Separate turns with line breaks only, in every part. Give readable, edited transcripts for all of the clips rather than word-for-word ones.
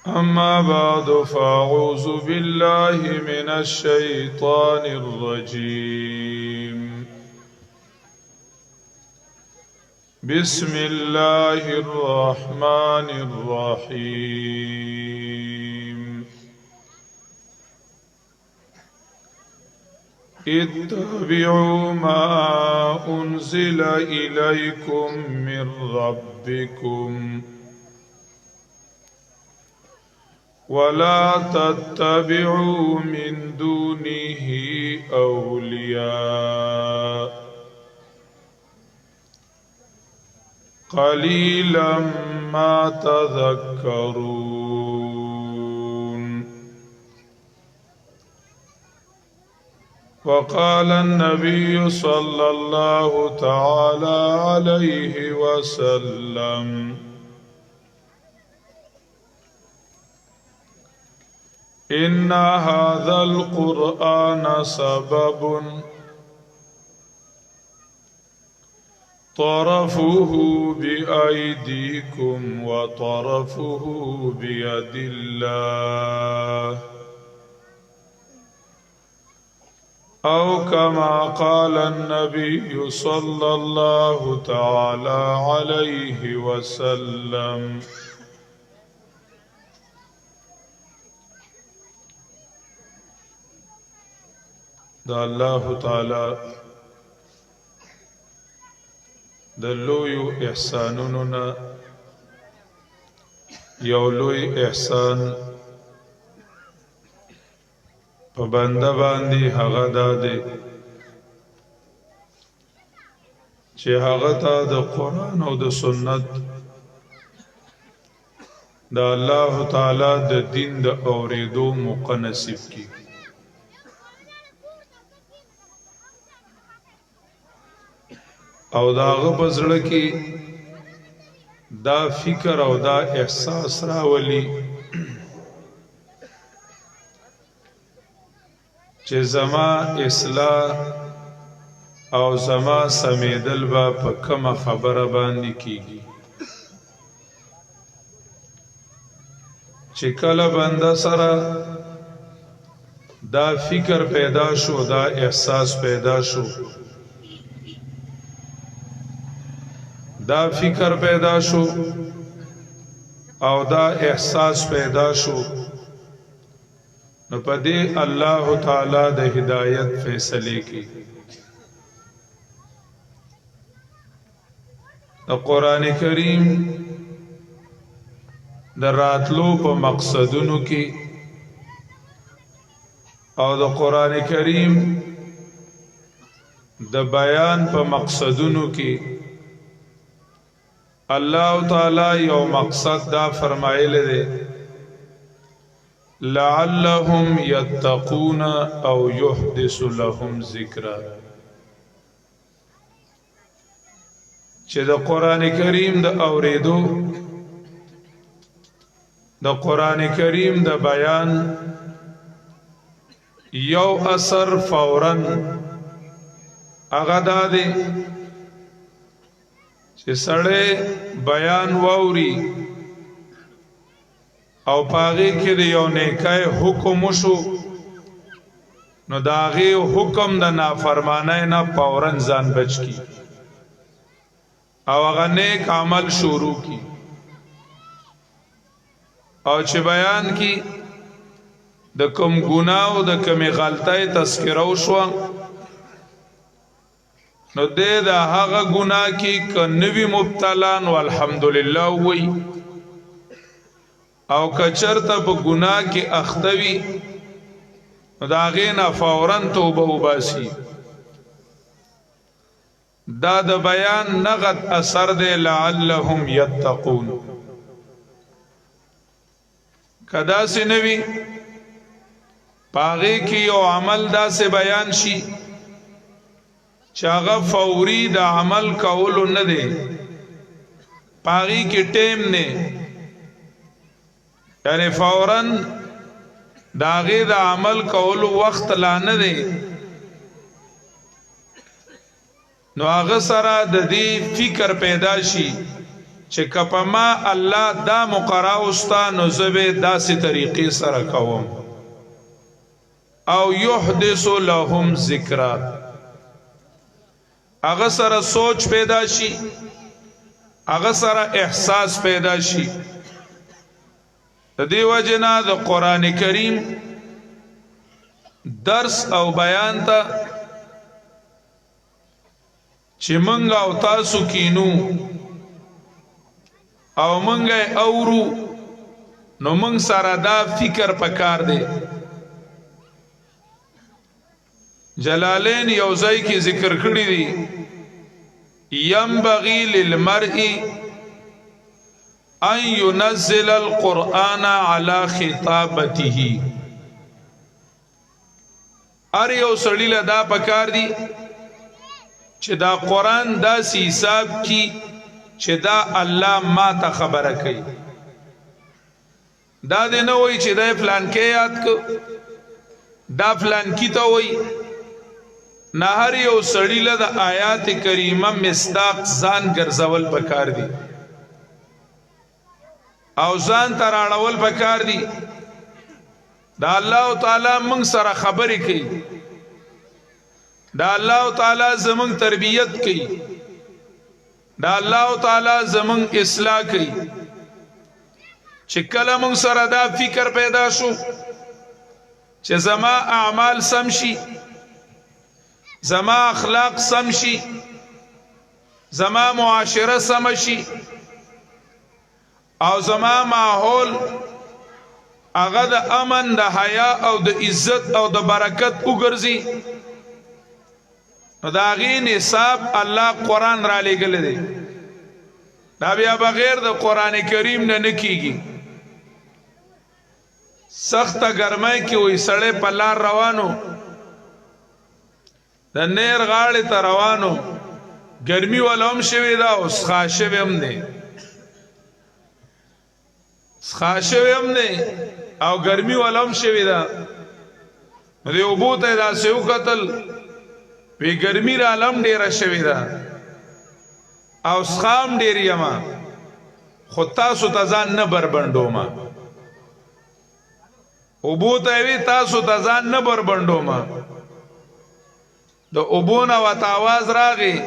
أما بعد فأعوذ بالله من الشيطان الرجيم. بسم الله الرحمن الرحيم. اتبعوا ما أنزل إليكم من ربكم ولا تتبعوا من دونه أولياء قليلا ما تذكرون. وقال النبي صلى الله تعالى عليه وسلم: إن هذا القرآن سبب طرفه بأيديكم وطرفه بيد الله، أو كما قال النبي صلى الله تعالى عليه وسلم. دا الله تعالی د لویو احسانونو نه یو لوی احسان په بنده باندې هغه داده چې هغه ته د قرآن او د سنت د الله تعالی د دین د اوریدو موقع نصیب کی. او داغه پزړه کې دا فکر او دا احساس راولي چې زما اصلاح او زما سمیدل با په کومه خبره باندې کیږي. چې کله بنده سره دا فکر پیدا شو، دا احساس پیدا شو، دا فکر پیدا شو او دا احساس پیدا شو، نو پدې الله تعالی د هدایت فیصله کی. د قران کریم د راتلو په مقصدونو کې او د قران کریم د بیان په مقصدونو کې الله تعالی یو مقصد دا فرمایله ده: لعلهم يتقون او يحدث لهم ذکرا. چې د قران کریم د اوریدو، د قران کریم د بیان یو اثر فوراً هغه ده چې سړی بیان ووري او پاغه کې د یو نیکای حکم شو، نو داغه حکم د نافرمانی نه فوراً ځان بچ کی او هغه نیک عمل شروع کی. او چې بیان کی د کوم ګناه او د کوم غلطۍ تذکره وشو، نو دې دا هغه ګناه کی کنوی مبتلان والحمدلله وی، او کچرته په ګناه کې اختوی نو دا غینا فوراً توبه وباسي. دا د بیان نغت اثر دے لعلهم یتقون. کدا سے نوی پاغی کی یو عمل دا سے بیان شي چاغه فوری دا عمل کولو نه دی، پاغی کی ټیم نه، یعنی فوراً داغی دا عمل کولو وقت لا نه دی، نو هغه سره د دې فکر پیدا شي چې کپما الله دا مقرا اوستا نو زبه داسې طریقې سره کوم او يحدث لهم ذکرا هغه سره سوچ پیدا شي هغه سره احساس پیدا شي د دې وجنا د قران کریم درس او بیان ته چې مونږ او تاسو کینو او مونږ اورو نو مونږ سره دا فکر پکار دی جلالین یوزای کی ذکر کړی دی ينبغي للمرء ان ينزل القرآن على خطابته ار یو سړی له دا پکار دی چې دا قرآن دا سی حساب کی چې دا الله ما ته خبره کوي دا دې نه وای چې دا فلان کې یاد کو دا فلان کی ته وای نه هر یو سړی له د آیات کریمه مصداق ځان ګرځول پکار دی او ځان تر اړول پکار دی دا الله تعالی موږ سره خبرې کوي دا الله تعالی زموږ تربیت کوي دا الله تعالی زموږ اصلاح کوي چې کله موږ سره دا فکر پیدا شو چې زما اعمال سم شي زما اخلاق سم شي زما معاشره سم شي او زما ماحول هغه د امن د حیا او د عزت او د برکت وګرځي نو دا غي نصاب الله قران را لګل دي دا بیا بغیر د قران کریم نه نکیږي سخت ګرمای کې وې سړې په لار روانو د نیر غاړې ته روانو ګرمي ولوم شوی دا اوس خاصه هم نه خاصه هم نه او ګرمي ولوم شوی دا دې وبوته دا سیو قتل وی ګرمي را لم ډیره شوی دا او سخام ډیر یما خو تاسو ته ځان نه بربندو ما وبوته وی تاسو ته ځان نه بربندو ما د اوبونه وت आवाज راغی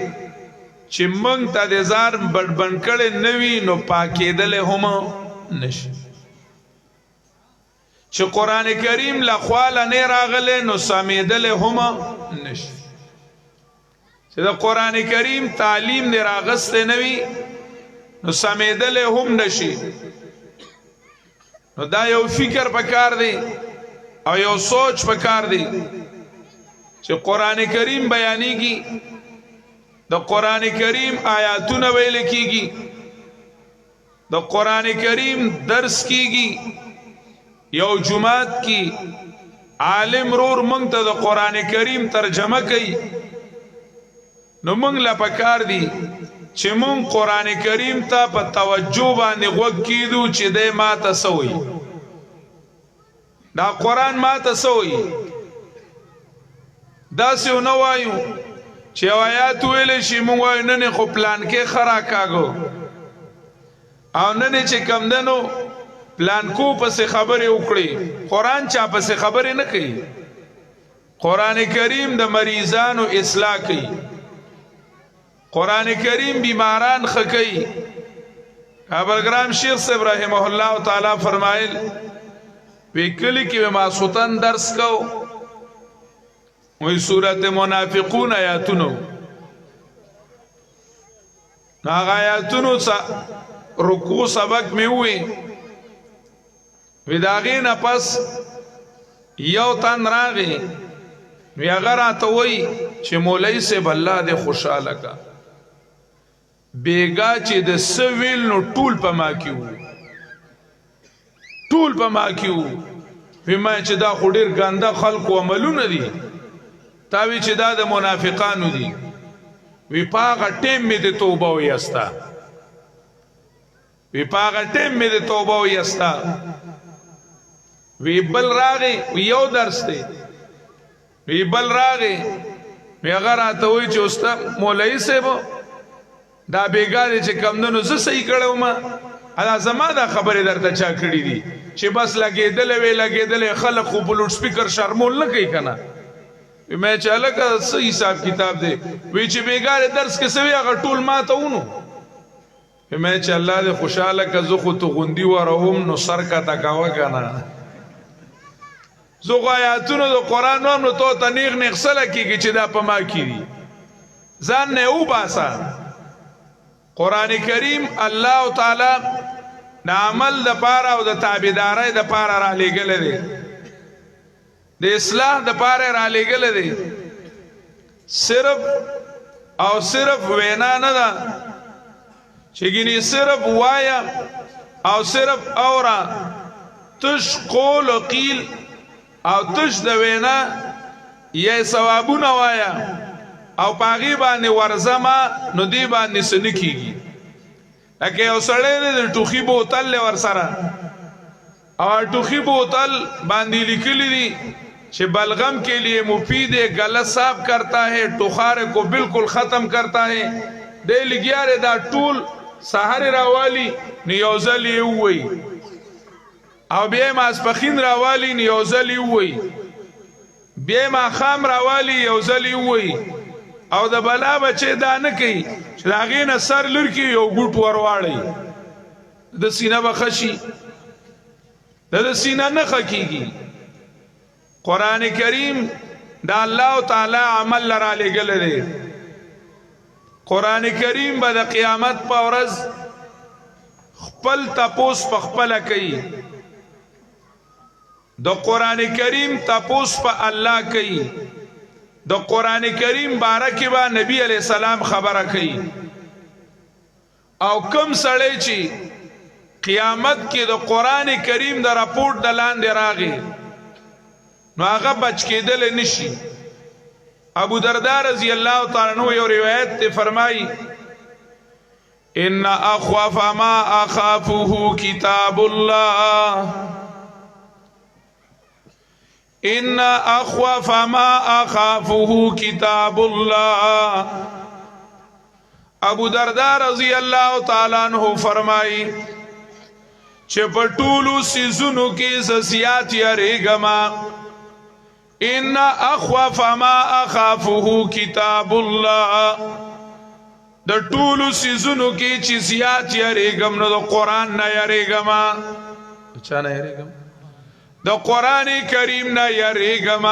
چې مونږ ته د زار بډبن کړي نوی نو پاکېدل هم نشي چې قران کریم لخواله نه راغله نو سمیدل هم نشي چې د قران کریم تعلیم نه راغسته نوی نو سمیدل هم نشي نو دا یو فکر پکار دی او یو سوچ پکار دی چې قران کریم بیانېږي د قران کریم آیاتونه ویل کیږي د قران کریم درس کیږي یو جمعات کی عالم رور مونږ ته د قران کریم ترجمه کوي نو مونږ لا پکار دی چې مونږ قران کریم ته په توجه باندې غوږ کیدو چې د ما تسوي دا قران ما تسوي دا سیو نو وایو چې آیات ویل شي مونږ وایو نه خو پلان کې خرا کاغو او نه چې کم دنو پلان کو پس خبره وکړي قران چا پس خبره نه کوي قران کریم د مریضانو اصلاح کوي قران کریم بیماران خکې ابرګرام شیخ صاحب رحمه الله تعالی فرمایل وکلی کې ما سوتن درس کو وی سورت منافقون آیاتونو ناغ آیاتونو رکوع سبق میں ہوئی وی داغین پس یو تن راغی وی اگر آتوئی چه مولی سے بلا دے خوشحالا کا بیگا چه ده سویل نو ټول پا ما کیو ټول پا ما کیو وی ما چه دا خودیر گنده خلق و عملو ندی تاوی چې دا د منافقانو دي وی پاغه ټیم می د توبه ویستا وی پاغه ټیم می د توبه ویستا وی بل راغی یو درس دی وی بل راغی وی هغه راته وی چې استاد مولوی صاحب دا بیګاره چې کمندونو زه صحیح کړو ما ادا زما دا خبره درته چا کړی دي چې بس لګیدل وی لګیدل خلک خو بلوډ سپیکر شرمول نه کوي کنه مې چې الګ صحیح حساب کتاب دی وی چې بیګاره درس کې سوي هغه ټول ما ته ونو مې چې الله دې خوشاله ک زه خو ته غوندي وروم نو سر کا تکاوه کنه زه آیاتونو د قران نو ته تنیغ نغسله کیږي چې دا په ما کیږي ځان نه و باسا قران کریم الله تعالی د عمل د پاره او د تابعدارۍ د پاره را لېګل دي د اصلاح د پاره را لېګل دي صرف او صرف وینا نه ده چې ګینه صرف وایا او صرف اورا تش قول او قیل او تش د وینا یې ثوابونه وایا او پاغي باندې ورزما نو دی باندې سنکیږي لکه یو سړی د ټوخي بوتل ور سره او ټوخي بوتل باندې لیکلی دي چې بلغم के लिए मुफीद है गला साफ करता है टुखारे को बिल्कुल खत्म करता है दे लगियारे दा टूल سحر راوالی نیوزلی وی او بیا ماسپخین راوالی نیوزلی وی بیا ما خام راوالی یوزلی وی او د بلا بچی دا نه کوي چې دا غینه سر لرکی یو ګوټ ورواړی د سینه بخشي د سینه نه خکېږي قران کریم دا الله تعالی عمل لرا لګل دی قران کریم به د قیامت په ورځ خپل تپوس په خپل کوي د قران کریم تپوس په الله کوي د قران کریم بارکه با نبی علیہ السلام خبره کوي او کوم سړی چې قیامت کې د قران کریم د راپورټ د لاندې راغی نو هغه بچ کېدل نشي ابو درداء رضی الله تعالی عنہ یو روایت ته فرمایي ان اخوف ما اخافه کتاب الله ان اخوف ما اخافه کتاب الله ابو درداء رضی الله تعالی عنہ فرمایي چې په ټولو سيزونو کې زسیات یریګما ان اخوف ما اخافه کتاب الله د ټولو سيزونو کې چې زیات یریګم نو د قران نه یریګم چا نه یریګم د قران کریم نه یریګم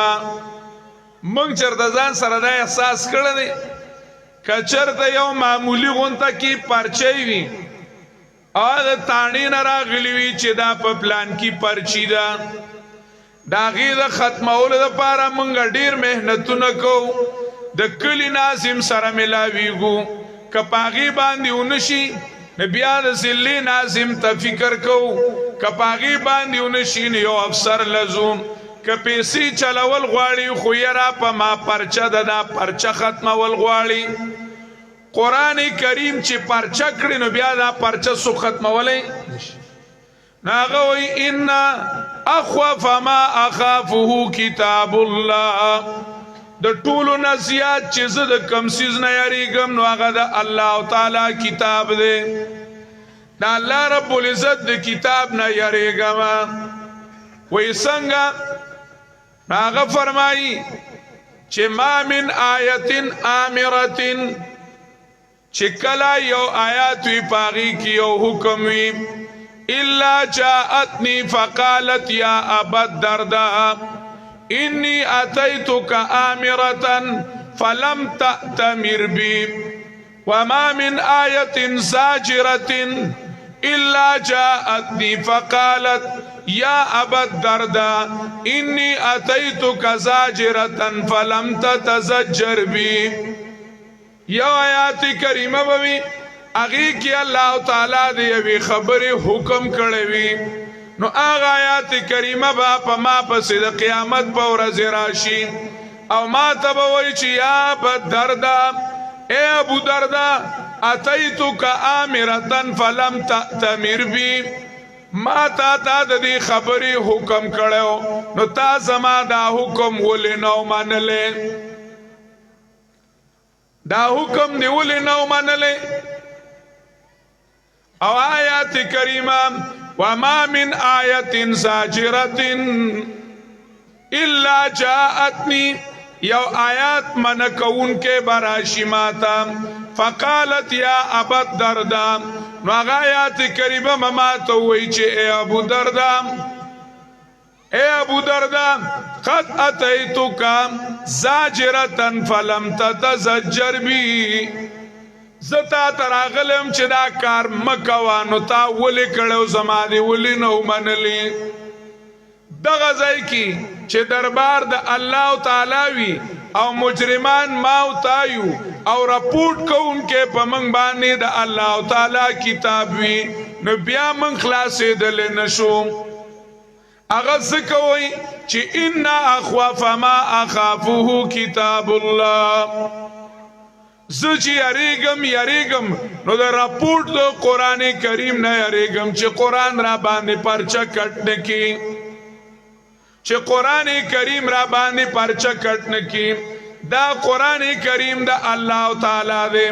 موږ چرته ځان سره دا احساس کړل دي کچرته یو معمولی غونته کې پرچي وي ا تانی نه راغلی وي چې دا په پلان کې پرچی ده دا غیر ختمول د پاره مونږ ډیر مهنتونه کو د کلی ناظم سره ملاویګو کپاغي باندې ونشي نبي د سلی ناظم ته فکر کو کپاغي باندې ونشي یو افسر لزوم کپیسي چلول غواړي خو یرا په ما پرچه دا پرچه ختمول غواړي قران کریم چې پرچه کړي نو بیا دا پرچه سو ختمولې نشي ناغوی ان اخوف ما اخافه کتاب الله د ټولو نزیات چې زه د کم سیز نه یریګم نو هغه د الله تعالی کتاب دی دا الله رب العزت د کتاب نه یریګم وای څنګه هغه فرمایي چې ما من آیتن امرتن چې کلا یو آیات وی پاغي کی یو حکم وی الا جاءتني فقالت يا ابا الدرداء اني اتيتك امرة فلم تأتمر بي وما من آية زاجرة الا جاءتني فقالت يا ابا الدرداء اني اتيتك زاجرة فلم تتزجر بي يا آیات کریمه بوي اگی کی اللہ تعالی دی وی خبر حکم کړی وی نو هغه آیات کریمه با په ما پس د قیامت په ورځ راشي او ما ته وای چې یا بدردا اے ابو دردا اتیتک امرتن فلم تأتمر بی ما تا د دې خبرې حکم کړو نو تا زما دا حکم ولې نو منلې دا حکم دی ولې نو منلې او آیات کریمه وما من آیت زاجرت الا جاءتنی یو آیات من کون کے براشی ماتا فقالت یا ابا الدرداء نو آیات کریمه مما تو وی چه اے ابو درداء اے ابو درداء قد اتیتک زاجرتا فلم تتزجر بی زتا تراغلم چې دا کار مکوانو تا ولی کړو زما دی ولی نو منلی دغه ځای کې چې دربار د الله تعالی وی او مجرمان ما او تایو او رپورټ کوونکې په منګ باندې د الله تعالی کتاب وی نو بیا من خلاصې دل نشو اغه زکوي چې ان اخواف ما اخافه کتاب الله زچ یریګم نو د راپورټ د قران کریم نه یریګم چې قران را باندې پرچا کټن کی چې قران کریم را باندې پرچا کټن کی دا قران کریم د الله تعالی دی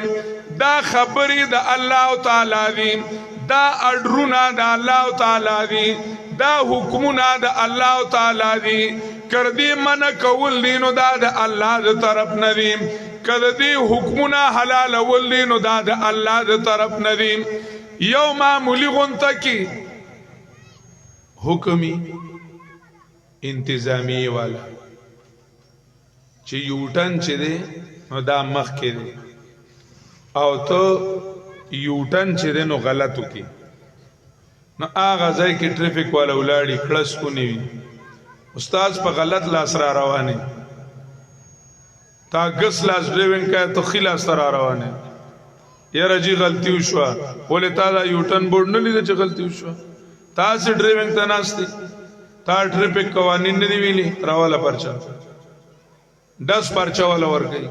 دا خبرې د الله تعالی دی دا اډرونه د الله تعالی دی دا حکمونه د الله تعالی دی کردی من کول دینو دا د الله د طرف نه دی کله دی حکمونه حلال ول دینو دا د الله د طرف نه دی یو معمولی غونته کی حکمی انتظامی والا چې یوټن چې دی نو دا مخ کې دی او ته یوټن چې دی نو غلطو کی نو هغه ځای کې ټریفیک والا ولاړی کړس کو نیوي استاد په غلط لاس را روانه تا گس لاس ډرایوینګ کا تو خلاص تر روانه یاره جی غلطی وشو ولې تا دا یوټن بورډ نه لید چې غلطی وشو تا سي ډرایوینګ ته ناشتي تا ټریفیک قوانین نه دی ویلي راواله پرچا 10 پرچا ولا ورګي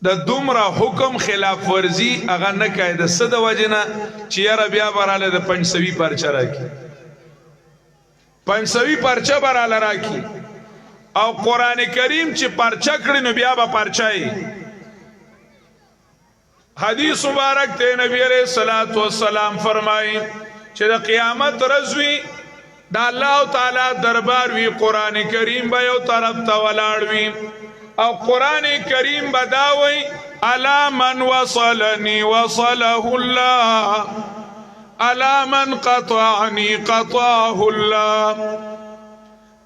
د دومره حکم خلاف ورزي هغه نه قاعده صد وجنه چې یاره بیا براله د 500 پرچا راکی 500 پرچا براله راکی او قران کریم چې پرچا کړي نو بیا به پرچای حدیث مبارک ته نبی علیہ الصلوۃ والسلام فرمایي چې د قیامت ورځ وی د الله تعالی دربار وی قران کریم به یو طرف ته ولاړ وی او قران کریم بداوي الا من وصلني وصله الله الا من قطعني قطعه الله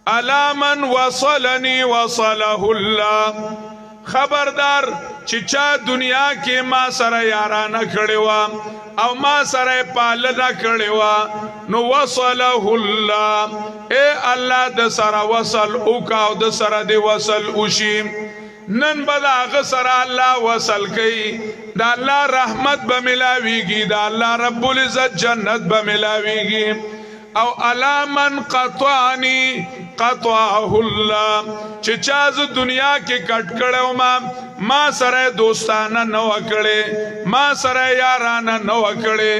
الا من وصلني وصله الله خبردار چې چا دنیا کې ما سره یارانه کړي وا او ما سره پالنه کړي وا نو وصله الله اے الله د سره وصل او کا او د سره دی وصل وشي نن بلاغ سره الله وصل کوي دا الله رحمت به ملاويږي دا الله رب العزت جنت به ملاويږي او الا من قطعني قطعه الله چې چا ز دنیا کې کټ کړو ما سره دوستانه نو کړي ما سره یارانه نو کړي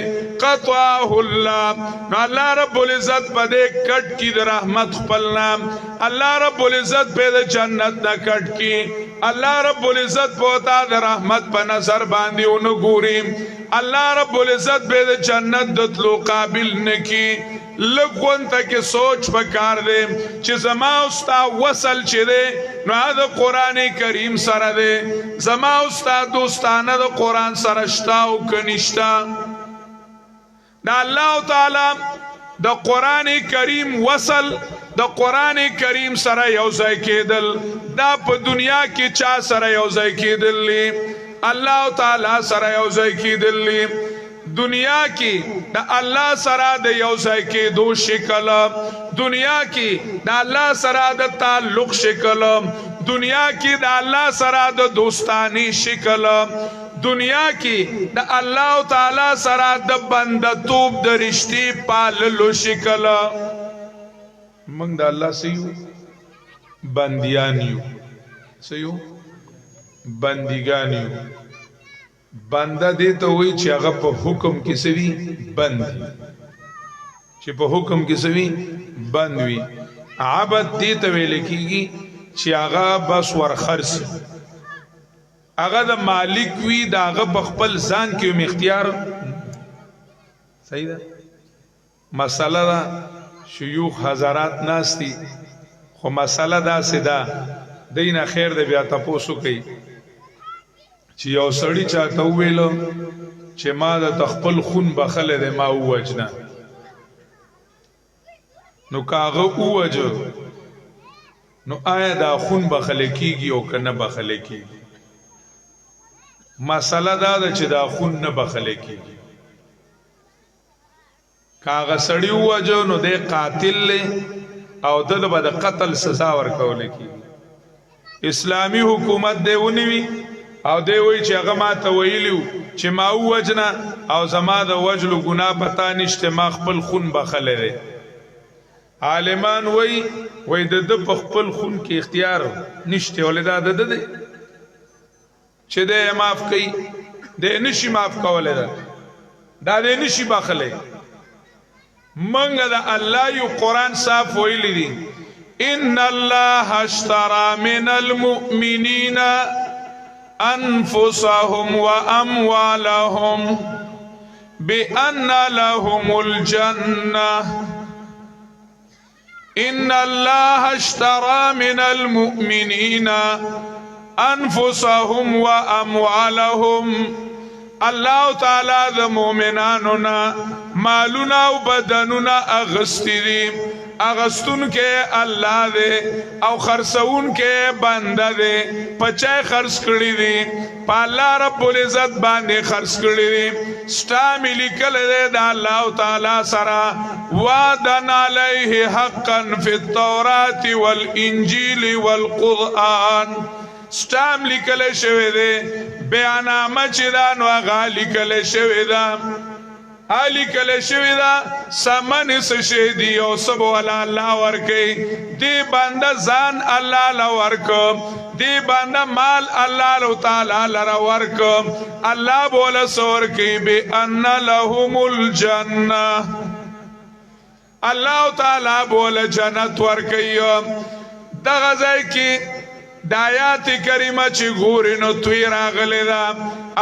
قطعه الله نو الله رب العزت په دې کټ کې د رحمت خپل نام الله رب العزت په جنت نه کټ کې الله رب العزت په تا د رحمت په نظر باندې ونګوري الله رب العزت به جنت دتلو قابل نکی لګون ته کې سوچ پکار دې چې زما استاد وصل چي دې نو د قران کریم سره دې زما استاد دوستانه د قران سره شتا او کنيشتا دا الله تعالی د قران کریم وصل د قران کریم سره یو ځای کېدل دا په دنیا کې چا سره یو ځای کېدل الله تعالی سره یو ځای کېدل دنیا کې د الله سره د یو ځای کې دو شکل دنیا کې د الله سره د تعلق شکل دنیا کې د الله سره د دوستانی شکل دنیا کې د الله تعالی سره د بندتوب د رشتي پاللو شکل موږ د الله سيو بنديان یو سيو بندګان یو بنده دې ته وای چې هغه په حکم کې سوي بند چې په حکم کې سوي بند وي عبادت دې ته ویل کیږي چې هغه بس ورخرس هغه د مالک وی دا هغه په خپل ځان کې اختیار صحیح ده مسله دا شیوخ حضرات ناستی خو مسله دا سدا دینه خیر دی بیا تاسو کوي چې یو سړی چاته ویلو چې ما د تخپل خون بخله د ما وجنه نو کاغه وجو نو آیا دا خون بخله کیږي او کنه بخله کیږي مسله دا ده چې دا خون نه بخله کیږي کاغه سړی وجو نو د قاتل له او دله به د قتل سزا ورکول کیږي اسلامی حکومت دی ونیوي او دی وی چې هغه ما ته ویلیو چې ما وجنه او زما د وجلو ګناه پتا نشته ما خپل خون بخله دی عالمان وی د خپل خون کې اختیار نشته ولدا د چې د معاف کوي د نشي معاف کوله دا د نشي بخله منګه د الله یو قران صاف ویلی دی ان الله اشترى من المؤمنين انفسهم واموالهم بان لهم الجنه ان الله اشترى من المؤمنين انفسهم واموالهم الله تعالی د مؤمنانو نا مالونا او بدنونا اغستری اغستون کې الله دې او خرڅون کې بنده دې پچای خرڅ کړی دي په الله رب العزت باندې خرڅ کړی دي ستا ملي کله دې د الله تعالی سره وعدن علیه حقا فی التوراة والانجیل والقرآن ستام لیکل شوی دی بیانامه چې دا نو هغه لیکل شوی دا لیکل شوی دا سمن سشی دی او سب والا الله ورکی دی بنده ځان الله له ورک دی بنده مال الله تعالی لره ورک الله بوله سور کی بان لهم الجنه الله تعالی بوله جنت ورکی دغه ځای کی دایات کریمه چې ګورې نو توی راغلی دا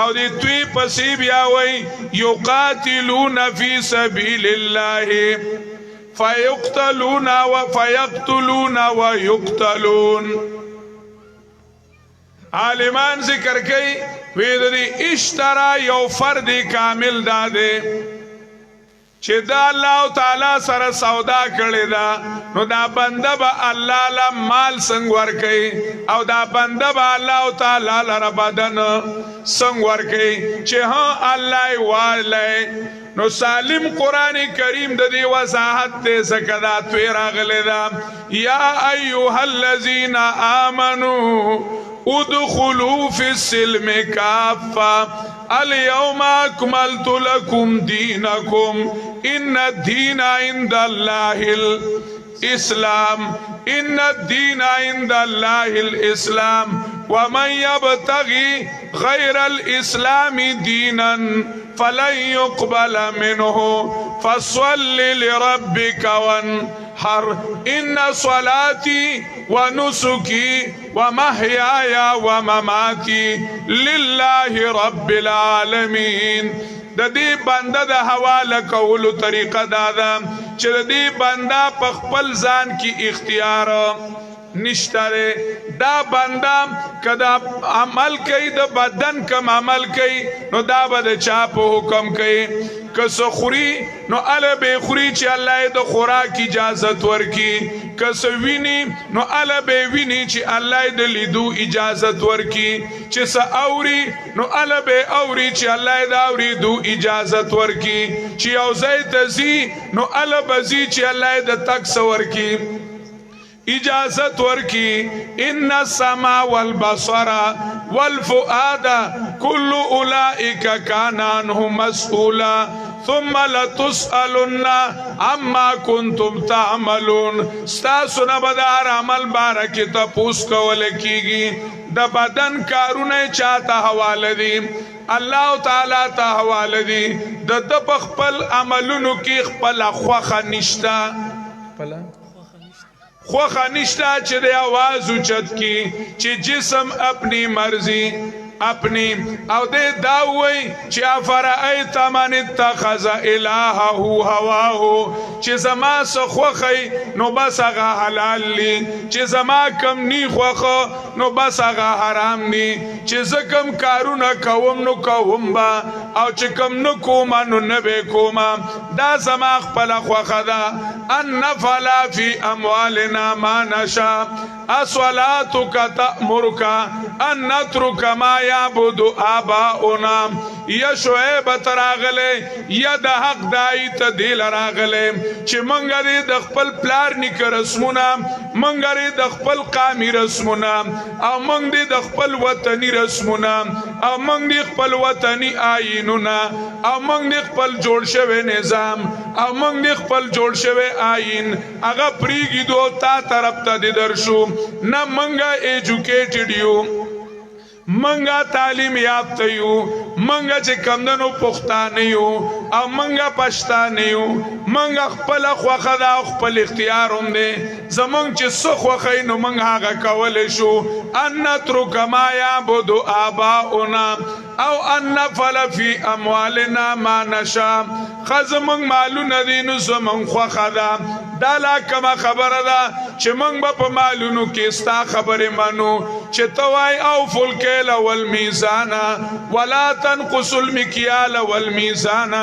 او دی توی پسی بیا وی یقاتلون فی سبیل الله فیقتلون ویقتلون عالمان ذکر کئی وید دی اشترا یو فرد کامل داده چې دا الله تعالی سره سودا کړی دا نو دا بنده به الله له مال څنګه ورکي او دا بنده به الله تعالی لره بدن څنګه ورکي چې ها الله والي نو سالم قران کریم د دې وضاحت ته زکات وی راغلی دا یا ایها الذین آمنو ادخلوا فی السلم کافه اليوم اكملت لكم دينكم ان الدين عند الله الاسلام ان الدين عند الله الاسلام ومن يبتغي غير الاسلام دينا فلن يقبل منه فصل لربك وانحر ان صلاتي ونسكي ومحياي ومماتي لله رب العالمين د دې بنده د حواله کولو طریقه دا ده چې د دې بنده په خپل ځان کې اختیار نشتره دا بنده کدا عمل کوي د بدن کم عمل کوي نو دا به چا په حکم کوي کس خوري نو ال به خوري چې الله د خوراک اجازه ورکي کس ویني نو ال به ویني چې الله د لیدو اجازه ورکي چې س اوري نو ال به اوري چې الله د اوریدو اجازه ورکي چې او زید زی نو ال بزي چې الله د تک ورکي اجازت ورکی ان السمع والبصر والفؤاد كل اولئك كان عنه مسؤولا ثم لتسألن عما كنتم تعملون استاسنا بدار عمل بارکی تپوس کول کیږي د بدن کارونه چاته حواله دي الله تعالی ته حواله دي د خپل عملونو کې خپل خوخه نشتا خوخه نشتا چې د आवाज اوچت کی چې جسم اپنی مرضی اپنی او دې دا وای چې افرایت من اتخذ الهه هواه چې زما سخوخی نو بس هغه حلال لی چې زما کم نی خوخه نو بس هغه حرام نی چې زه کم کارونه کوم نو کوم با او چې کم نو کوم نو نه به کوم دا زما خپل خوخه ده ان نفعل فی اموالنا ما نشاء الصلاتك تأمرك ان نترك ما يعبد آباؤنا یا شعیب تراغله یا د حق دای ته دل راغله چې مونږ لري د خپل پلار نیک رسمونه مونږ لري د خپل قومي رسمونه او مونږ دي د خپل وطني رسمونه او مونږ دي خپل وطني آیینونه او مونږ دي خپل جوړ شوی نظام او مونږ دي خپل جوړ شوی آیین هغه پریږي دوه تا طرف ته درشو نه مونږه ایجوکیټډ یو منگا تعلیم یافته یو منگا چې کمدنو پختانه یو او منگا پښتانه یو منگا خپل خوخه دا خپل اختیار هم دی زمونږ چې څه خوخه نو منګ هغه کول شو ان نترک ما یعبد آباؤنا او ان نفعل فی اموالنا ما نشاء خزمون مالونه دي نو زمون خوخه دا لا کما خبره ده چې مونږ په مالونو کې ستا خبره مانو چې توای او فلکل والمیزان ولا تنقص المکیال والمیزان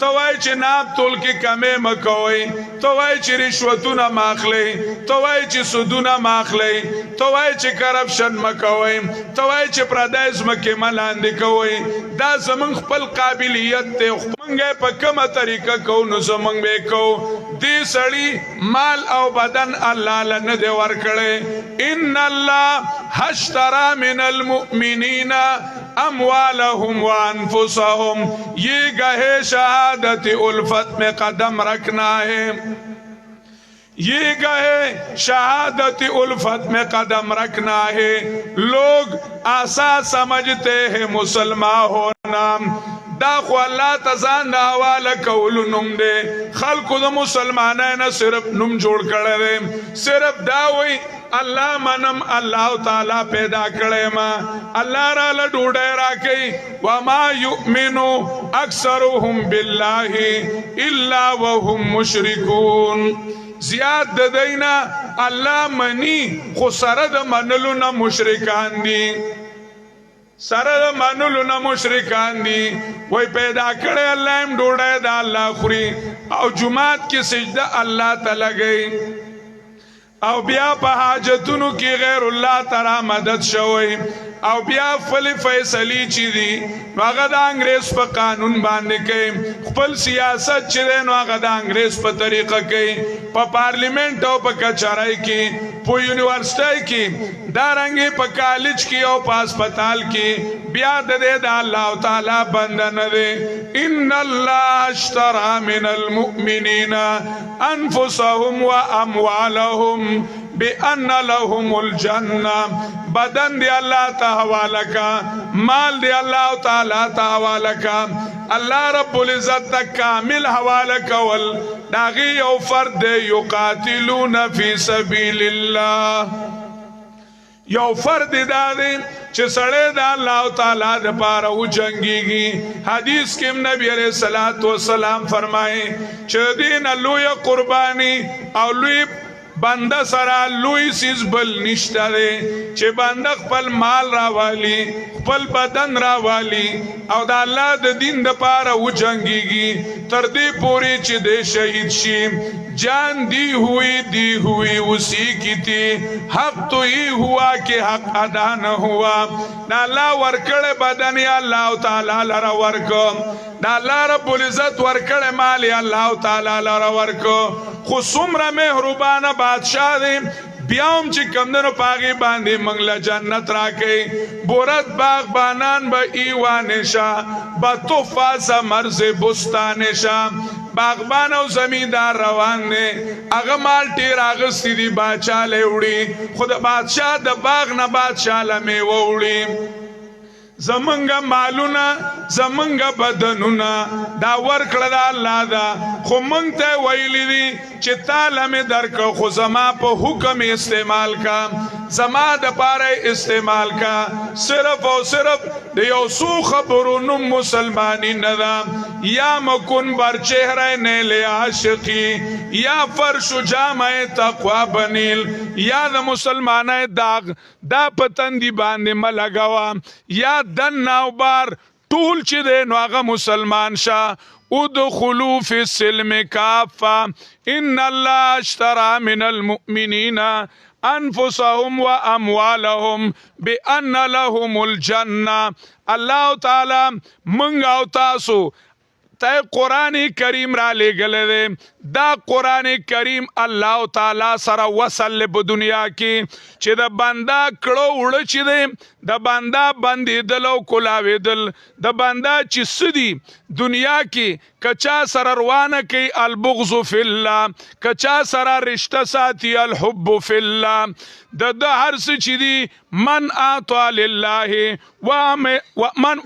توای چې ناب تول کې کمې مکوي توای چې رشوتونه ماخلي توای چې سودونه ماخلي توای چې کرپشن مکوي توای چې پردایز مکه ملاندې کوي دا زمون خپل قابلیت ته مونږه په کومه طریقه کو نو زمون به کو دې سړی مال او بدن الله لنه دی ورکړي ان الله اشترى من المؤمنين اموالهم وانفسهم یہ گہے شہادت الفت میں قدم رکھنا ہے یہ گہے شہادت الفت میں قدم رکھنا ہے لوگ آسا سمجھتے ہیں مسلمان ہونا دا خو الله تزان دا حواله کول نوم دے خلق د مسلمانانو صرف نوم جوړ کړي صرف دا وای الله منم الله تعالی پیدا کړي ما الله را له ډوډۍ راکې و ما یؤمنو اکثرهم بالله الا وهم مشرکون زیاد د دینا الله منی خو سره د منلو نه مشرکان دي سره د منلو نه مشرکان دي وای پیدا کړي الله هم ډوډۍ د الله خوري او جمعات کې سجده الله تعالی گئی او بیا په حاجتونو کې غیر الله تعالی مدد شوی او بیا فلی فیصلی چی دی نو هغه د انګریز په قانون باندې کوي خپل سیاست چې دی نو هغه د انګریز په طریقه کوي په پارلیمنت او په کچارای کې په یونیورسيټي کې دارنګي په کالج کې او په هسپتال کې بیا د الله تعالی بنده نه دی ان الله اشترى من المؤمنين انفسهم واموالهم بان لهم الجنه بدن دی الله تعالی حوالہ کا مال دی الله تعالی تعالی حوالہ کا الله رب العزت تا کامل حوالہ کول داغي او فرد یقاتلون فی سبیل الله یو فرد دادی چې سړی د الله تعالی د پاره و جنگيږي حدیث کې نبی عليه الصلاه والسلام فرمایي چې دین لوی قرباني او لوی بنده سره لوی سیز بل نشته دی چې بنده خپل مال راوالی خپل بدن راوالی او د الله د دین د پاره و جنگيږي تر دې پوري چې د شهید شي جان دی ہوئی اسی کی تھی حق تو ہی ہوا کہ حق ادا نہ ہوا نا اللہ ورکڑ بدن اللہ تعالی لرا ورکو نا اللہ رب العزت ورکڑ مال اللہ تعالی لرا ورکو خصومر مہربان بادشاہ دی بیاوم چې کمدنو پاغي باندې منګله جنت راکې بورت باغ بانان با ایوان شا با توفا زمرز بستان شا باغبان او زمیندار روان دي هغه مال ټیر اغستی دي بادشاہ له وړي خود بادشاہ د باغ نه بادشاہ له میوه وړي زمنګ مالونه زمنګ بدنونه دا ورکړه د الله دا خو مونږ ته ویلې دي چې چې تعالی مې درکو خو زما په حکم استعمال کا زما د پاره استعمال کا صرف او صرف د یو سو خبرونو مسلمانی ندا یا مکن بر چهره نیل عاشقی یا فرش جامع تقوا بنیل یا د مسلمانای داغ دا پتندی باندې ملګوا یا دن ناو بار ټول چې دی نو هغه مسلمان شه ادخلوا فی السلم کافه ان الله اشترى من المؤمنین انفسهم واموالهم بان لهم الجنه الله تعالی منګ او تاسو ته قرآن کریم را لګل دی دا قرآن کریم الله تعالی سره وصل په دنیا کې چې د بندا کړه وړه چې دی د بندا بندیدل او کولاویدل د بندا چې سدي دنیا کې کچا سره روانه کوي البغض فی الله کچا سره رشتہ ساتي الحب فی الله د هر څه چې دی من اعطى لله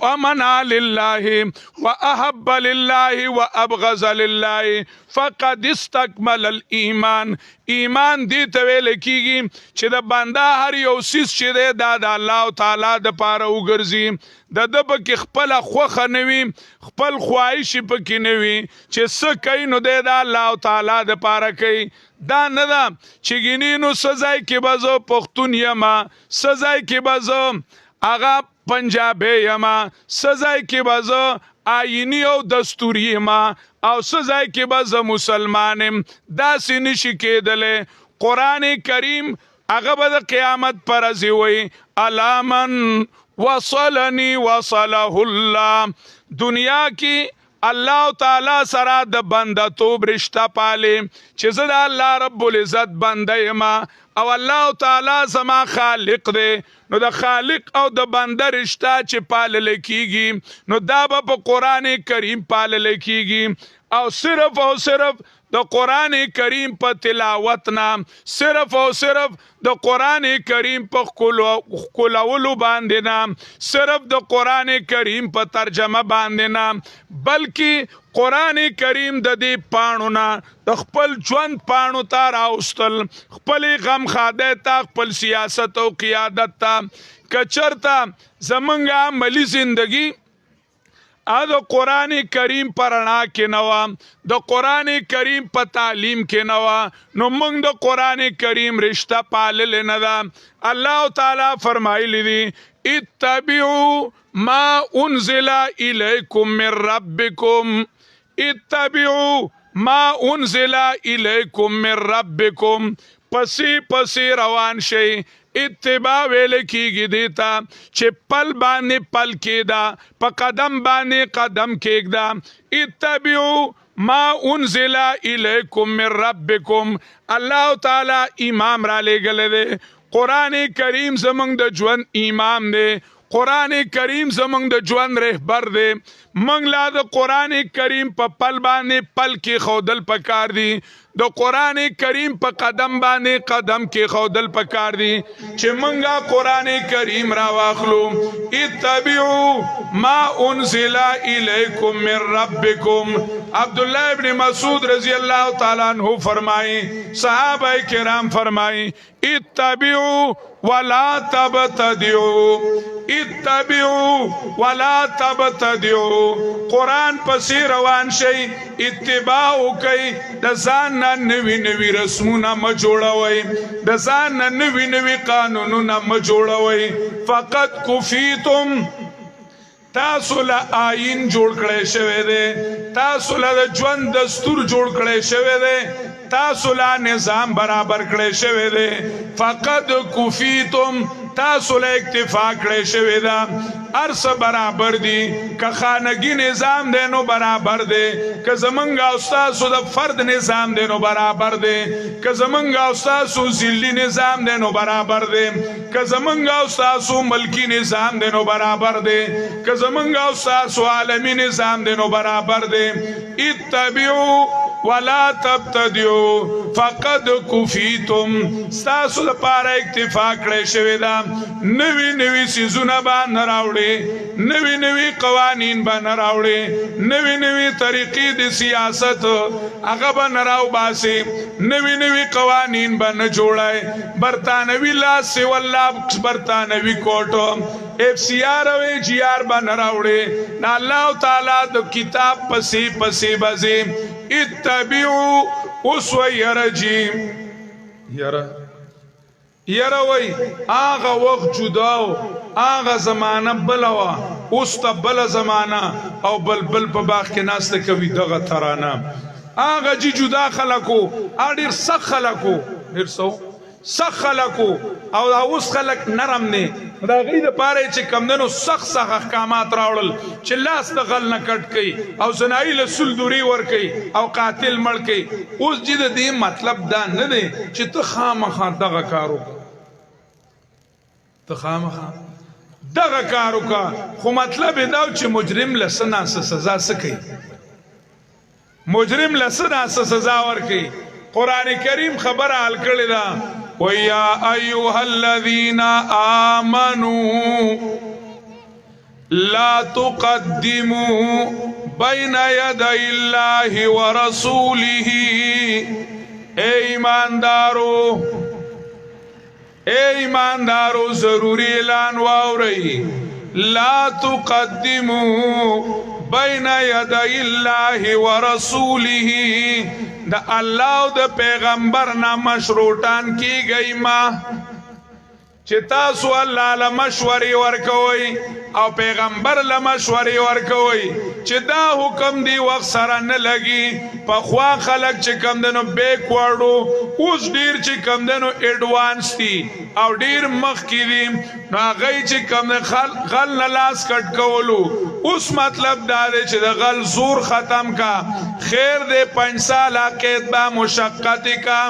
ومن لله واحب لله وابغض لله فقد استكمل الايمان ایمان دی ته ویل کیږي چې د بندا هر یو سیس چې دی دا د الله تعالی د پاره وګرځي د پکې خپل خوخه نوي خپل خواهش پکې نوي چې څه کوي نو دی د الله تعالی د پاره کوي دا نه ده چې ګینینو سزای کې بازو پښتون یما سزای کې بازو آغا پنجابی یما سزای کې بازو آئینی او دستوری ما او سزای کې بازو مسلمانم دا سنشی کېدلې قرآن کریم هغه به د قیامت پر ورځ وي علامن وصلنی وصله الله دنیا کې الله تعالی سره د بنده توب رشتہ پاله چې زه د الله رب العزت بنده یم او الله تعالی زما خالق دی نو د خالق او د بنده رشتہ چې پالل کیږي نو دا په قرآن کریم پالل کیږي او صرف د قرآن کریم په تلاوت نام صرف او صرف د قرآن کریم په کولولو باندې نام صرف د قرآن کریم په ترجمه باندې نام بلکې قرآن کریم د دې پاڼو نه د خپل ژوند پاڼو ته راوستل خپل غم خاده ته خپل سیاست او قیادت ته کچرتا زمونږه عملی زندگی د قرآن کریم پرانا کې نوا د قرآن کریم په تعلیم کې نوا نو موږ د قرآن کریم رشتہ پالل نه ده الله تعالی فرمایلی دی اتبعوا ما انزل الیکم من ربکم اتبعوا ما انزل الیکم من ربکم پسی روان شي اتباع ویل کیږي دیتا چې پل باندې پل کېدا په قدم باندې قدم کېږدا اتبعوا ما انزل الیکم من ربکم الله تعالی امام را لګل دی قرآن کریم زمونږ د ژوند امام دی قرآن کریم زمونږ د ژوند رهبر دی موږ لا د قرآن کریم په پل باندې پل کې خودل پکار دی د قرآن کریم په قدم باندې قدم کې خودل پکار دی چې مونږه قرآن کریم را واخلو اتبعوا ما انزل الیکم من ربکم عبداللہ ابن مسعود رضی اللہ تعالیٰ عنہ فرمائیں صحابہ کرام فرمائیں اتبعوا ولا تبتدعوا اتبعوا ولا تبتدعوا قرآن پسی روان شي اتباع کوي د ځان نوی نوی رسمونه ما جوړوي د ځان نوی نوی قانونونه ما جوړوي فقط کفیتم تاسو له آئین جوړ کړی شوی دی تاسو له ژوند دستور جوړ کړی شوی دی تاسو له نظام برابر کړی شوی دی فقط کفیتم تاسو له اکتفا کړی شوی دا ارس برابر دی که خانگی نظام دی نو برابر دی که زمونږ او ستاسو د فرد نظام دی نو برابر دی که زمونږ او ستاسو ذلی نظام دی نو برابر دی که زمونږ او ستاسو ملکی نظام دی نو برابر دی که زمونږ او ستاسو عالمی نظام دی نو برابر دی اتبعوا ولا تبتدئوا فقد كفیتم ستاسو لپاره اکتفا کړی شوی دا نوی نوی سیزونه به نه راوړي نوی نوی قوانین به نه راوړي نوی نوی طریقې د سیاست هغه به نه راوباسي نوی نوی قوانین به نه جوړای برطانوي لاس والله برطانوي کوټ اف سی آر او جی آر به نه راوړي نه الله تعالی د کتاب پسې پسې بازي اتبعوا اسوه رجیم یرا وای آغا وقت جداو آغا زمانہ بلوا اوس ته بل زمانہ او بل په باغ کې ناست کوي دغه ترانه آغا جی جدا خلقو اډیر سخ خلقو ډیر سخ خلقو او اوس خلق نرم نه دا غي د پاره چې کمندنو سخت احکامات راوړل چې لاس د غل نه کټ کړي او زنای له سلدوري ور کوي او قاتل مړ کوي اوس چې د دې مطلب دا نه دی چې ته خامخا دغه کارو ته خامخا دغه کارو کا خو مطلب دا چې مجرم لسنا سزا سکي مجرم لسنا سزا ور کوي قران کریم خبر حل کړی دا وَيَا أَيُّهَا الَّذِينَ آمَنُوا لَا تُقَدِّمُوا بَيْنَ يَدَيِ اللَّهِ وَرَسُولِهِ اے ایماندارو ضروری اعلان واورئی لا تقدموا بین یدی اللہ ورسولہ دا اللہ دا پیغمبر نا مشروطان کی گئی ما چتاسو اللہ لمشوری ورکوئی او پیغمبر لمشوری ورکوئی چه دا حکم دی وقت سره نه لگی پخوا خلق چه کم دنو بیکوارڈو اوز دیر چه کم دنو ایڈوانس دی او دیر مخ کی دی نو آغای چه کم دن غل نلاس کٹ کولو اس مطلب دا دے چه دا غل زور ختم کا خیر دے 5 سال قید با مشقتی کا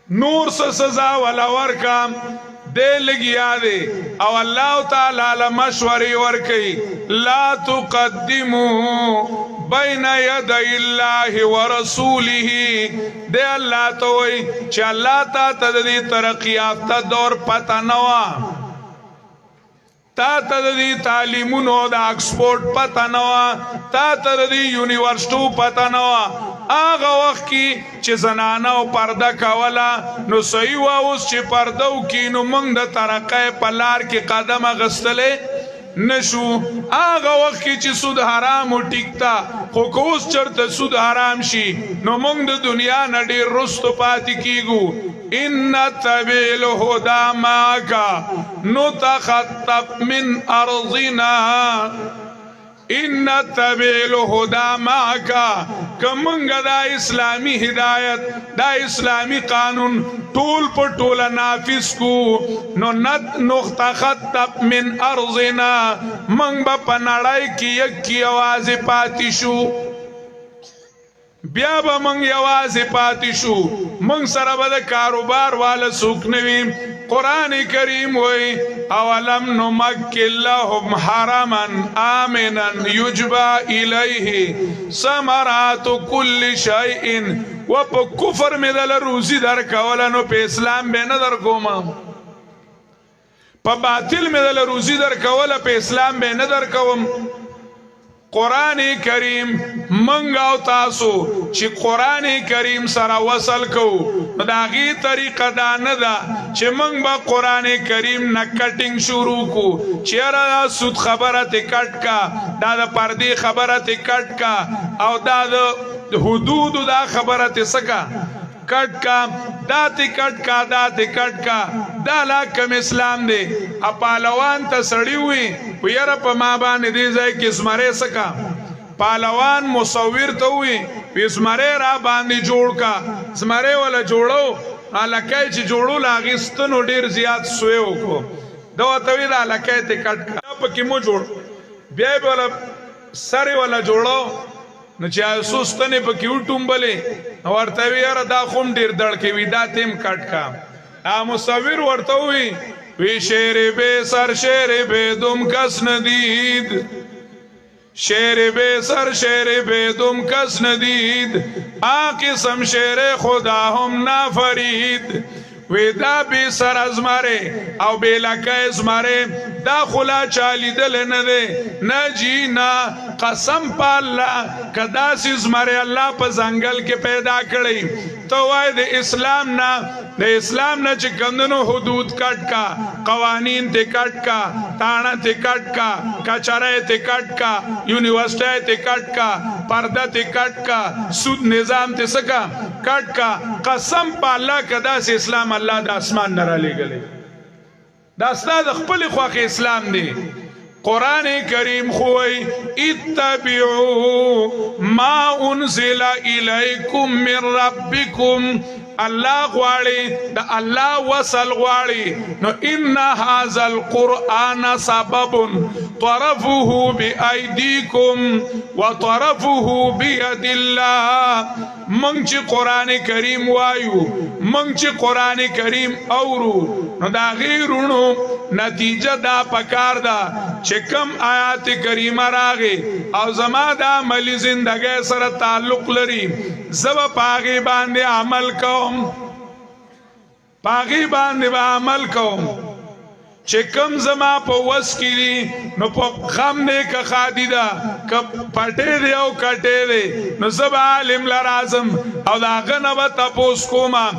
نور سزا والا ورکا دے لگیا دے او اللہ تعالی مشوری ورکی لا تقدمو بین یدی اللہ ورسولہ دے اللہ توئی چا اللہ تا تدی ترقی آفتا دور پتا نوا تا تدی تعلیمونو دا اکسپورٹ پتا نوا تا تدی یونیورسٹو پتا نوا آغا وقت کی چه زنانو پرده کولا نو صحیح واوس چه پردو کی نو منگ دا ترقی پلار کی قدم اغسطلے نشو آغا وقت کی چه سود حرامو ٹکتا خوکوس چرت سود حرام شی نو منگ دا دنیا نڈی رستو پاتی کیگو ان تبیل ہدا ماکا نتخطب من ارضنا ان تبیل ہدا ماکا کمنگا دا اسلامی ہدایت دا اسلامی قانون طول پر طول نافذ کو نو نتخطب من ارضنا منگ با پناڑائی کی یک کی آواز پاتی شو بیا با منگ یواز پاتی شو منگ سر با دا کاروبار والا سوکنوی قرآن کریم ہوئی اولم نمکن لهم حرما آمنا یجبا الیہ ثمرات کل شیئن و پا کفر میں دل روزی در کولا نو پہ اسلام بے ندر کوما پا باطل میں دل روزی در کولا پہ اسلام بے ندر کوم قرآن کریم منگاو تاسو چی قرآن کریم سرا وصل کو داغی طریقہ دا ندا چی منگ با قرآن کریم نا کٹنگ شروع کو چی ارا سود خبرت کٹ کا دا دا پردی خبرت کٹ کا او دا دا حدود دا خبرت سکا کٹ کا داتی کٹ کا داتی کٹ کا دا لاکم اسلام دے اپالوان تا سڑی ہوئی ویرا پا مابانی دیزائی کس مرے سکا پالوان مصور تا ہوئی اس مرے را باندی جوڑ کا اس مرے والا جوڑو لکای چی جوڑو لاغیستنو دیر زیاد سویو کو دو تاوی دا لکای تی کٹ کا پا کمو جوڑ بیائی والا سری والا جوڑو نو چې اسوستنه پکې وټومبلې ورته ویره دا خوم ډیر دړ کې وی دا تیم کټ کا مصور ورته وی شیر به سر شیر به دوم کس ندید شیر بے سر شیر بے دم کس ندید آ قسم شیر خدا ہم نا فرید ویدا بی سر ازماره او بی لکه ازماره دا خلا چالی دل نده نجی نا قسم پا اللہ کدا سی ازماره اللہ پا زنگل کے پیدا کردی تو وای د اسلام نا چه کندنو حدود کٹ کا قوانین تے کٹ کا تانا تے کٹ کا کچرے تے کٹ کا یونیورسٹی تے کٹ کا پردہ تے کٹ کا سود نظام تے سکا کٹ کا قسم پا اللہ کدا سی اسلام اللہ دا اسمان نرا لے گلے دا استاد خپل خواق اسلام دے قرآن کریم خوئی اتبعو ما انزل الیکم من ربکم اللہ غواړي دا اللہ وصل غواړي نو ان هذا القرآن سبب طرفه بأيديكم وطرفه بيد الله منگ چی قرآن کریم وایو منگ چی قرآن کریم اورو نو دا غیرونو نتیجہ دا پکار دا چکم آیات کریمہ راغی او زما دا عملی زندگی سر تعلق لري زب پاغی باندے عمل کوم پاغی باندے با عمل کوم چکم زما پا وس کی دی نو پا خم دے که خادی دا که پٹے دے او کٹے دے نو زب عالم لرازم او دا غنبا تپوس کوما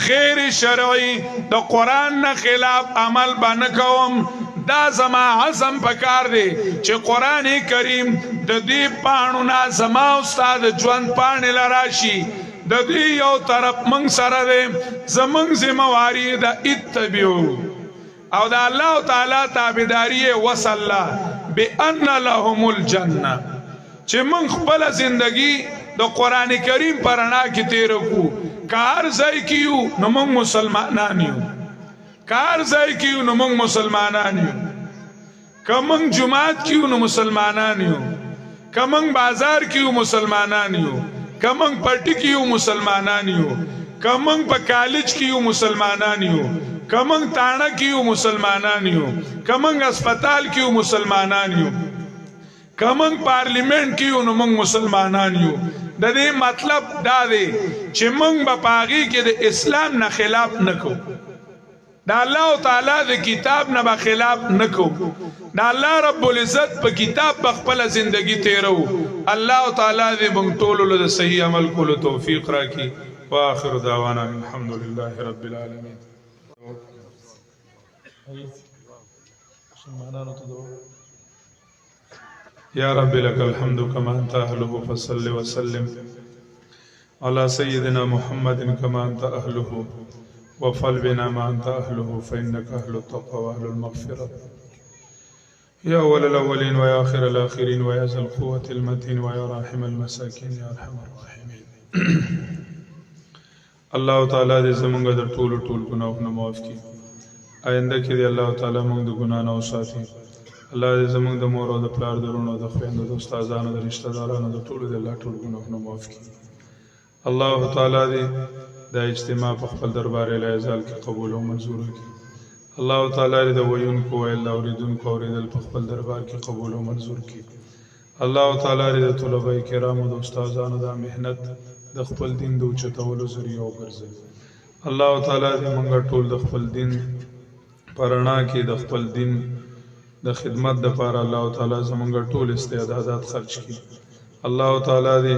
خیر شرعی دا قرآن نا خلاف عمل بنکوم دا زما عزم پکار دے چه قرآن کریم دا دی پانونا زما استاد جوان پانی لراشی دا دی یو طرف منگ سر دے زمنگ زمواری دا اتبیو او دا اللہ تعالی تابداری وصلہ بی ان لهم الجنہ چه من خپل زندگی دا قرآن کریم پرنا کی تیرکو کار زی کیو نو من مسلمانانیو کار زی کیو نو من مسلمانانیو کمنگ جماعت کیو نو مسلمانانیو کمنگ بازار کیو مسلمانانیو کمنگ پٹی کیو مسلمانانیو کمنگ پا کالج کیو مسلمانانیو کمنگ تانا کیو مسلمانانیو کمنگ اسپتال کیو مسلمانانیو کمنگ پارلیمنٹ کیو نو منگ مسلمانانیو دا دے مطلب دا دے چھ منگ با پاگی کے دے اسلام نا خلاف نکو دا اللہ تعالی دے کتاب نا با خلاف نکو دا اللہ رب العزت پا کتاب بخپل زندگی تیرو اللہ تعالی دے منگ طولو لدے صحیح عمل کو توفیق راکی وآخر دعوانا الحمدللہ رب العالمین یا رب لک الحمد کما انت اہلہ فصل وسلم علی سیدنا محمد کما انت اہلہ وفل بنا ما انت اہلہ فإنک اہل التقوى واہل المغفرة یا اول الاولین و یا آخر الاخرین و یا ذا القوة المتین و یا راحم المساکین یا ارحم الراحمین اللہ تعالیٰ دے زمانگا در طول گناہونا معاف کی آئندہ کی دے اللہ تعالیٰ منگ دے گناہ نو ساتھی اللہ دے زمانگ دے مور و دے پلار دے رونو دے خوین دے استازانو دے رشتہ دارانو دے طول دے اللہ طول گناہونا معاف کی اللہ تعالیٰ دے دا اجتماع پخپل دربار الہزال کی قبول و منظور کی اللہ تعالیٰ دے ویون کو اللہ اوریدن کو اوریدل پخپل دربار کی قبول و منظور کی اللہ تعالیٰ دے طلباء کرام و دے استازانو دا محنت د خپل دین د اوچتولو ذریعہ وګرځي الله تعالی دې موږ ټول د خپل دین پرانا کې د خپل دین د خدمت د لپاره الله تعالی زموږ ټول استعدادات خرج کړي الله تعالی دې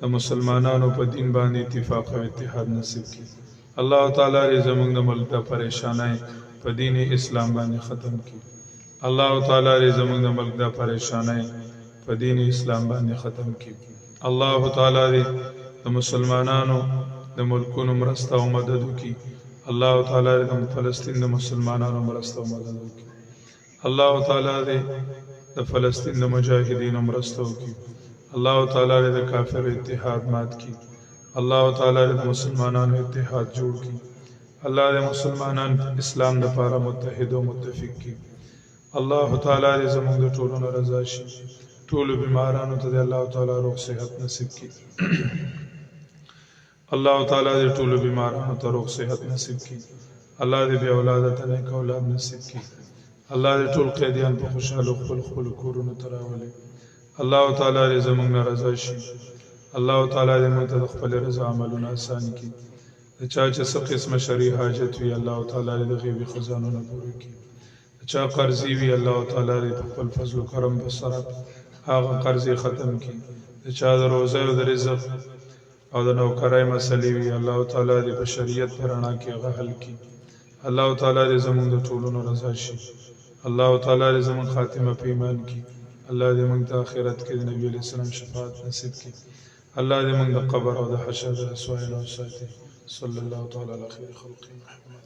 د مسلمانانو په دین باندې اتفاق او اتحاد نصیب کړي الله تعالی دې زموږ د ملک د پریشانای په دین اسلام باندې ختم کړي الله تعالی دې زموږ د ملک د پریشانای په دین اسلام باندې ختم کړي الله تعالی دې د مسلمانانو د ملکونو مرسته او مدد وکي الله تعالی د فلسطین د مسلمانانو مرسته او مدد وکي الله تعالی د فلسطین د مجاهدینو مرسته وکي الله تعالی د کافر اتحاد مات کی الله تعالی د مسلمانانو اتحاد جوړ کی الله د مسلمانان اسلام د لپاره متحد او متفق کی الله تعالی د زموږ د ټولو رضا شي ټول بیمارانو ته الله تعالی روغ صحت نصیب کی اللہ تعالیٰ دے ټول بیمارانو ته روغ صحت نصیب کی اللہ دے بے اولاد ته نیک اولاد نصیب کی اللہ دے ټول قیدیان په خوشاله خپل کورونو ته راولي الله تعالی دې زموږ نه رضا شي الله تعالی دې موږ ته د خپل رضا عملونه آسان کړي چا چې څه قسمه شرعي حاجت وي الله تعالی دې د غیبي خزانو نه پوره کړي چا قرضې وي الله تعالی دې په خپل فضل او کرم سره هغه قرضې ختم کړي چا د روزه او د رزق او د نوکرۍ مسلې وي الله تعالی دې په شریعت پر رڼا کې هغه حل کړي الله تعالی دې زموږ د ټولونو رضا شي الله تعالی دې زموږ خاتمه په ایمان کړي الله دې موږ ته آخرت کې د نبی علیہ السلام شفاعت نصیب کړي الله دې موږ د قبر او د حشر د رسوایۍ نه وساتي صلی الله تعالی علی خیر خلق محمد